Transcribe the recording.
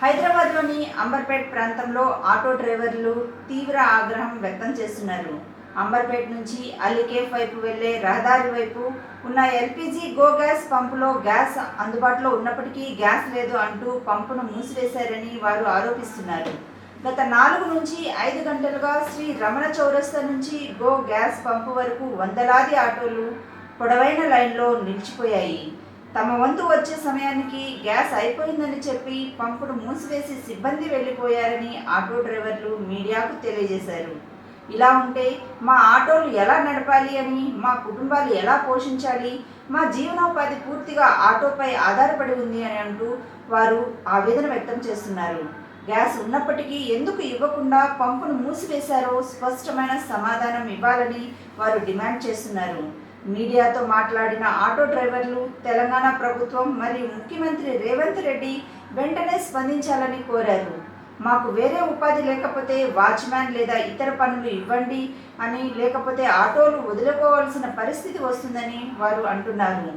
హైదరాబాద్లోని అంబర్పేట్ ప్రాంతంలో ఆటో డ్రైవర్లు తీవ్ర ఆగ్రహం వ్యక్తం చేస్తున్నారు. అంబర్పేట్ నుంచి అలీకేఫ్ వైపు వెళ్లే రహదారి వైపు ఉన్న ఎల్పీజీ గో గ్యాస్ పంపులో గ్యాస్ అందుబాటులో ఉన్నప్పటికీ గ్యాస్ లేదు అంటూ పంపును మూసివేశారని వారు ఆరోపిస్తున్నారు. గత 4 నుంచి 5 గంటలుగా శ్రీ రమణ చౌరస్తా నుంచి గో గ్యాస్ పంపు వరకు వందలాది ఆటోలు పొడవైన లైన్లో నిలిచిపోయాయి. తమ వంతు వచ్చే సమయానికి గ్యాస్ అయిపోయిందని చెప్పి పంపును మూసివేసి సిబ్బంది వెళ్లిపోయారని ఆటో డ్రైవర్లు మీడియాకు తెలియజేశారు. ఇలా ఉంటే మా ఆటోలు ఎలా నడపాలి అని, మా కుటుంబాలు ఎలా పోషించాలి, మా జీవనోపాధి పూర్తిగా ఆటోపై ఆధారపడి ఉంది అని అంటూ వారు ఆవేదన వ్యక్తం చేస్తున్నారు. గ్యాస్ ఉన్నప్పటికీ ఎందుకు ఇవ్వకుండా పంపును మూసివేశారో స్పష్టమైన సమాధానం ఇవ్వాలని వారు డిమాండ్ చేస్తున్నారు. మీడియాతో మాట్లాడిన ఆటో డ్రైవర్లు తెలంగాణ ప్రభుత్వం మరియు ముఖ్యమంత్రి రేవంత్ రెడ్డి వెంటనే స్పందించాలని కోరారు. మాకు వేరే ఉపాధి లేకపోతే వాచ్మ్యాన్ లేదా ఇతర పనులు ఇవ్వండి అని, లేకపోతే ఆటోలు వదులుకోవాల్సిన పరిస్థితి వస్తుందని వారు అంటున్నారు.